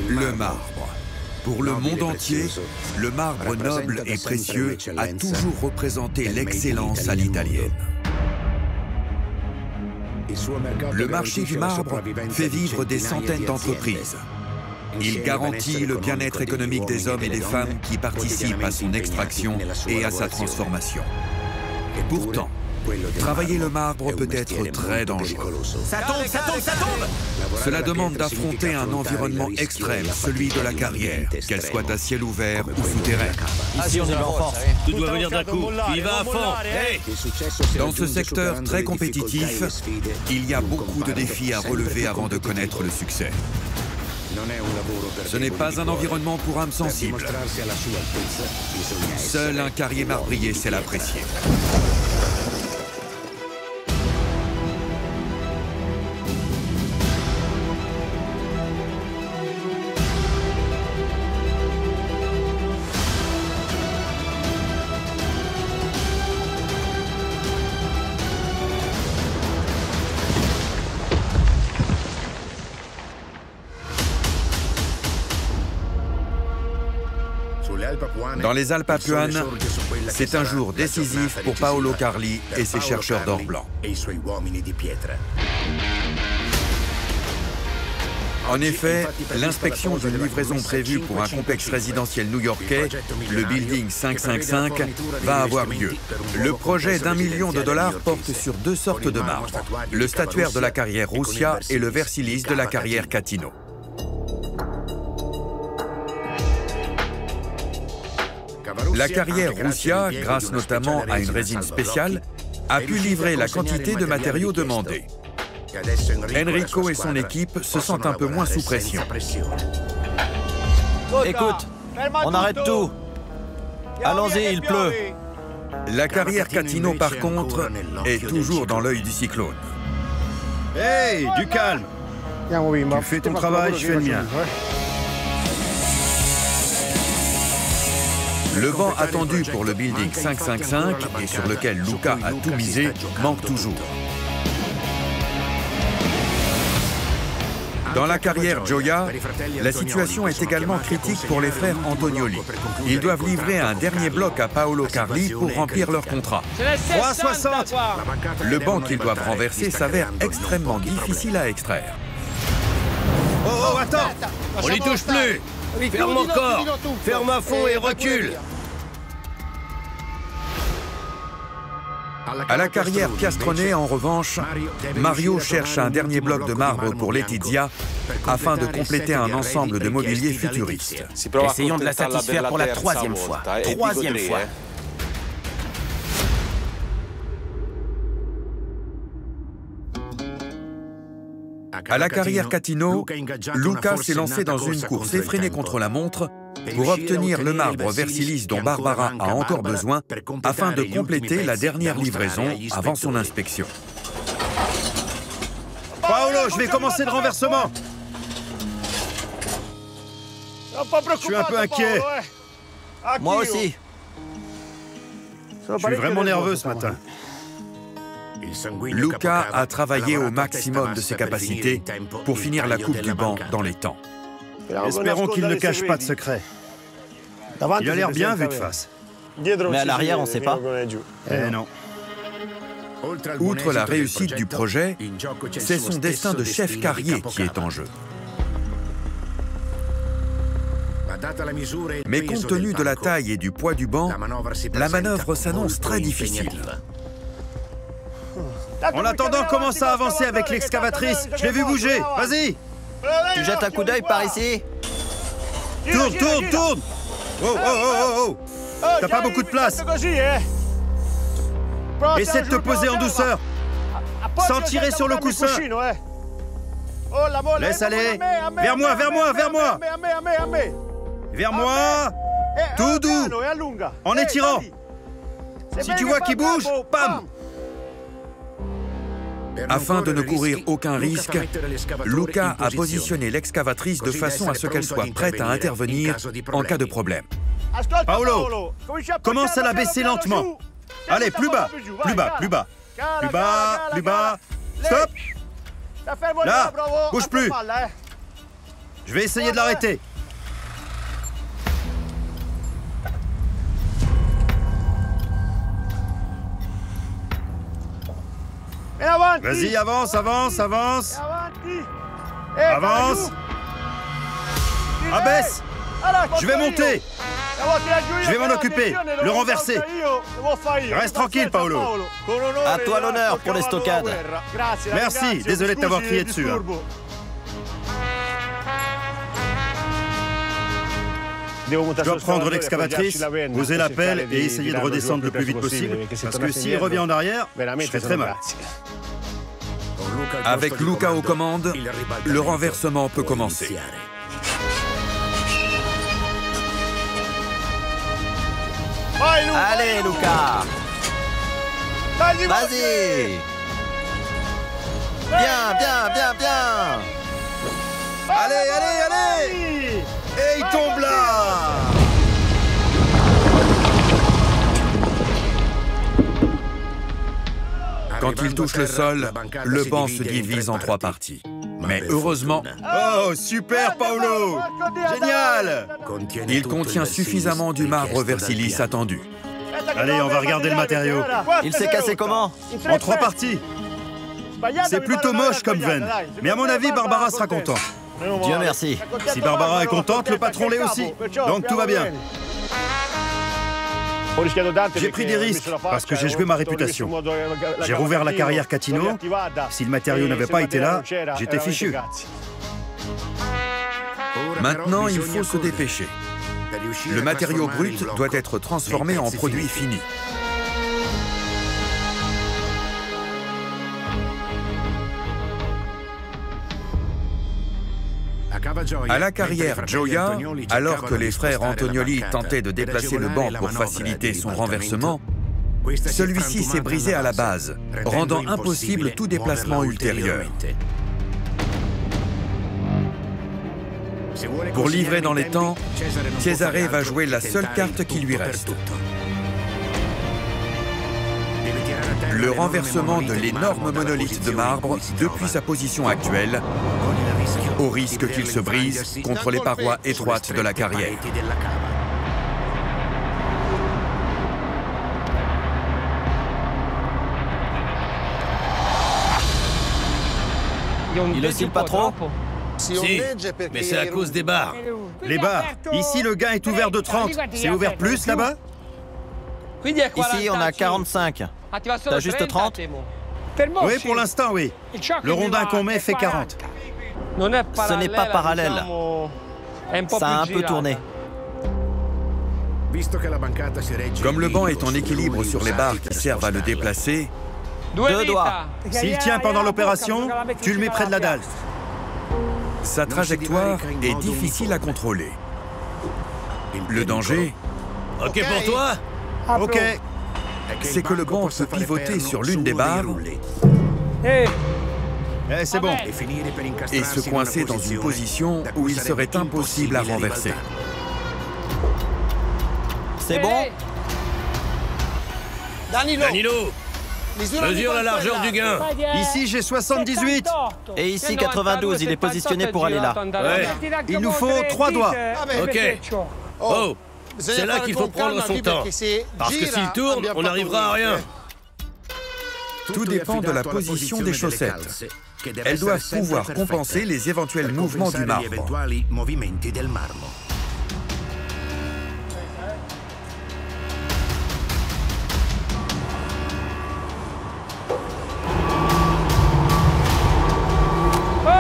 Le marbre. Pour le monde entier, le marbre noble et précieux a toujours représenté l'excellence à l'italienne. Le marché du marbre fait vivre des centaines d'entreprises. Il garantit le bien-être économique des hommes et des femmes qui participent à son extraction et à sa transformation. Pourtant, travailler le marbre peut être très dangereux. Ça tombe, ça tombe, ça tombe! Cela demande d'affronter un environnement extrême, celui de la carrière, qu'elle soit à ciel ouvert ou souterraine. Ici, on y va en force. Tout doit venir d'un coup. Il va à fond. Hey! Dans ce secteur très compétitif, il y a beaucoup de défis à relever avant de connaître le succès. Ce n'est pas un environnement pour âmes sensibles. Seul un carrier marbrier sait l'apprécier. Dans les Alpes apuanes, c'est un jour décisif pour Paolo Carli et ses chercheurs d'or blanc. En effet, l'inspection d'une livraison prévue pour un complexe résidentiel new-yorkais, le Building 555, va avoir lieu. Le projet d'1 million de dollars porte sur deux sortes de marbre, le statuaire de la carrière Russia et le versilis de la carrière Catino. La carrière Russia, grâce notamment à une résine spéciale, a pu livrer la quantité de matériaux demandés. Enrico et son équipe se sentent un peu moins sous pression. Écoute, on arrête tout. Allons-y, il pleut. La carrière Catino, par contre, est toujours dans l'œil du cyclone. Hey, du calme. Tu fais ton travail, je fais le mien. Le vent attendu pour le Building 555, et sur lequel Luca a tout misé, manque toujours. Dans la carrière Gioia, la situation est également critique pour les frères Antonioli. Ils doivent livrer un dernier bloc à Paolo Carli pour remplir leur contrat. 3,60! Le banc qu'ils doivent renverser s'avère extrêmement difficile à extraire. Oh, oh, attends! On n'y touche plus. Ferme encore. Ferme à fond et recule. À la carrière Piastrone, en revanche, Mario cherche un dernier bloc de marbre pour Letizia afin de compléter un ensemble de mobilier futuriste. Essayons de la satisfaire pour la troisième fois. Troisième fois. À la carrière Catino, Luca s'est lancé dans une course effrénée contre la montre pour obtenir le marbre versilis dont Barbara a encore besoin afin de compléter la dernière livraison avant son inspection. Paolo, je vais commencer le renversement. Je suis un peu inquiet. Moi aussi. Je suis vraiment nerveux ce matin. Luca a travaillé au maximum de ses capacités pour finir la coupe du banc dans les temps. Espérons qu'il ne cache pas de secret. Il a l'air bien vu de face. Mais à l'arrière, on ne sait pas. Eh non. Outre la réussite du projet, c'est son destin de chef carrier qui est en jeu. Mais compte tenu de la taille et du poids du banc, la manœuvre s'annonce très difficile. En attendant, commence à avancer avec l'excavatrice. Je l'ai vu bouger. Vas-y. Tu jettes un coup d'œil par ici. Tourne, tourne, tourne. Oh, oh, oh, oh, oh. T'as pas beaucoup de place. Essaie de te poser en douceur. Sans tirer sur le coussin. Laisse aller. Vers moi, vers moi, vers moi. Vers moi. Tout doux. En étirant. Si tu vois qu'il bouge, bam. Afin de ne courir aucun risque, Luca a positionné l'excavatrice de façon à ce qu'elle soit prête à intervenir en cas de problème. Paolo, commence à la baisser lentement. Allez, plus bas, plus bas, plus bas. Plus bas, plus bas. Stop. Là, bouge plus. Je vais essayer de l'arrêter. Vas-y, avance, avance, avance. Avance. Abaisse. Je vais monter. Je vais m'en occuper. Le renverser. Reste tranquille, Paolo. À toi l'honneur pour les stockades. Merci, désolé de t'avoir crié dessus. Hein. Je dois prendre l'excavatrice, poser la pelle et essayer de redescendre le plus vite possible. Parce que s'il revient en arrière, je fais très mal. Avec Luca aux commandes, le renversement peut commencer. Allez, Luca. Vas-y. Bien, bien, bien, bien. Allez, allez, allez. Et il tombe là. Quand il touche le sol, le banc se divise en 3 parties. Mais heureusement, Oh, super, Paolo. Génial. il contient suffisamment du marbre versilis attendu. Allez, on va regarder le matériau. Il s'est cassé comment? En 3 parties. C'est plutôt moche comme veine. Mais à mon avis, Barbara sera contente. Dieu merci. Si Barbara est contente, le patron l'est aussi. Donc tout va bien. J'ai pris des risques parce que j'ai joué ma réputation. J'ai rouvert la carrière Catino. Si le matériau n'avait pas été là, j'étais fichu. Maintenant, il faut se dépêcher. Le matériau brut doit être transformé en produit fini. À la carrière Gioia, alors que les frères Antonioli tentaient de déplacer le banc pour faciliter son renversement, celui-ci s'est brisé à la base, rendant impossible tout déplacement ultérieur. Pour livrer dans les temps, Cesare va jouer la seule carte qui lui reste. Le renversement de l'énorme monolithe de marbre depuis sa position actuelle, au risque qu'il se brise contre les parois étroites de la carrière. Il oscille pas trop? Si, mais c'est à cause des barres. Les barres. Ici, le gain est ouvert de 30. C'est ouvert plus là-bas? Ici, on a 45. T'as juste 30? Oui, pour l'instant, oui. Le rondin qu'on met fait 40. Ce n'est pas parallèle. Ça a un peu tourné. Comme le banc est en équilibre sur les barres qui servent à le déplacer, 2 doigts. S'il tient pendant l'opération, tu le mets près de la dalle. sa trajectoire est difficile à contrôler. Le danger, Ok pour toi? Ok. c'est que le banc peut pivoter sur l'une des barres Eh, c'est bon. et se coincer dans une position où il serait impossible à renverser. C'est bon? Danilo, mesure la largeur du gain. Ici, j'ai 78. Et ici, 92. Il est positionné pour aller là. Ouais. Il nous faut 3 doigts. Ok. Oh, c'est là qu'il faut prendre son temps. Parce que s'il tourne, on n'arrivera à rien. Tout dépend de la position des chaussettes. Elles doivent pouvoir compenser les éventuels mouvements du marbre.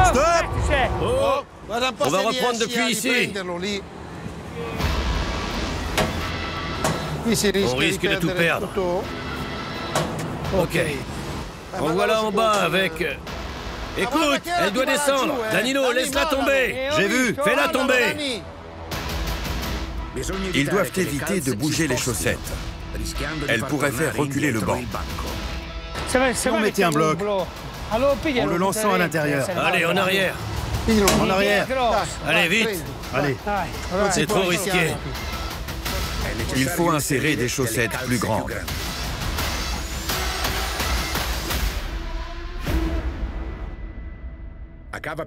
Stop! Oh, on va reprendre depuis ici. On risque de tout perdre. Ok. En voilà en bas avec... Écoute, elle doit descendre. Danilo, laisse-la tomber. J'ai vu. Fais-la tomber. Ils doivent éviter de bouger les chaussettes. Elles pourraient faire reculer le banc. Si on mettait un bloc, en le lançant à l'intérieur. Allez, en arrière. En arrière. Allez, vite. Allez. C'est trop risqué. Il faut insérer des chaussettes plus grandes.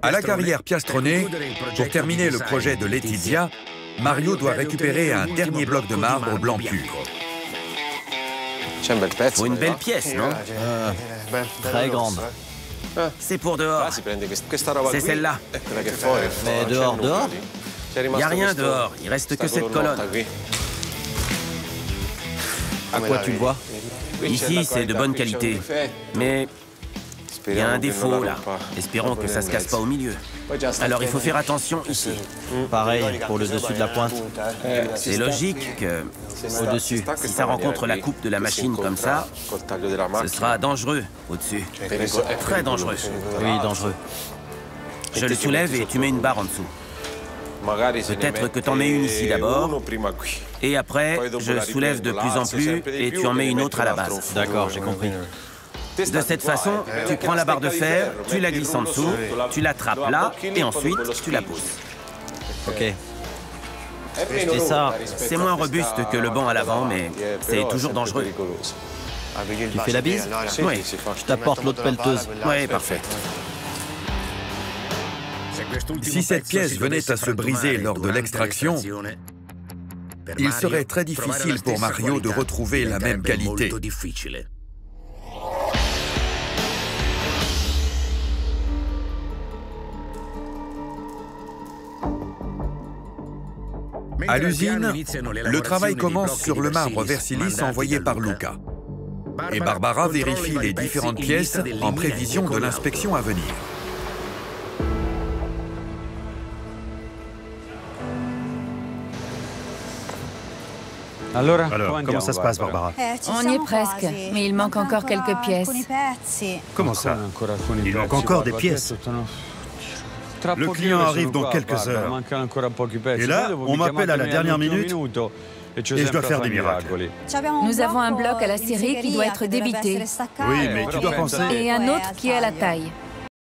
À la carrière Piastrone, pour terminer le projet de Letizia, Mario doit récupérer un dernier bloc de marbre blanc pur. Faut une belle pièce, non? Très grande. C'est pour dehors. C'est celle-là. Mais dehors, Il n'y a rien dehors, il reste que cette colonne. À quoi tu le vois? Ici, c'est de bonne qualité. Mais il y a un défaut, là. Espérons que ça se casse pas au milieu. Alors, il faut faire attention ici. Pareil pour le dessus de la pointe. C'est logique que, Au-dessus. si ça rencontre la coupe de la machine comme ça, ce sera dangereux au-dessus. Très dangereux. Oui, dangereux. Je le soulève et tu mets une barre en dessous. Peut-être que t'en mets une ici d'abord, et après, je soulève de plus en plus et tu en mets une autre à la base. D'accord, j'ai compris. De cette façon, tu prends la barre de fer, tu la glisses en dessous, tu l'attrapes là, et ensuite, tu la pousses. Ok. Et ça, C'est moins robuste que le banc à l'avant, mais c'est toujours dangereux. tu fais la bise? Oui, Je t'apporte l'autre pelleteuse. oui, parfait. Si cette pièce venait à se briser lors de l'extraction, il serait très difficile pour Mario de retrouver la même qualité. À l'usine, le travail commence sur le marbre Versilis envoyé par Luca. Et Barbara vérifie les différentes pièces en prévision de l'inspection à venir. Alors, comment ça se passe, Barbara? On y est presque, mais il manque encore quelques pièces. Comment ça? Il manque encore des pièces. Le client arrive dans quelques heures. Et là, on m'appelle à la dernière minute et je dois faire des miracles. Nous avons un bloc à la série qui doit être débité Oui, mais tu dois penser... et un autre qui est à la taille.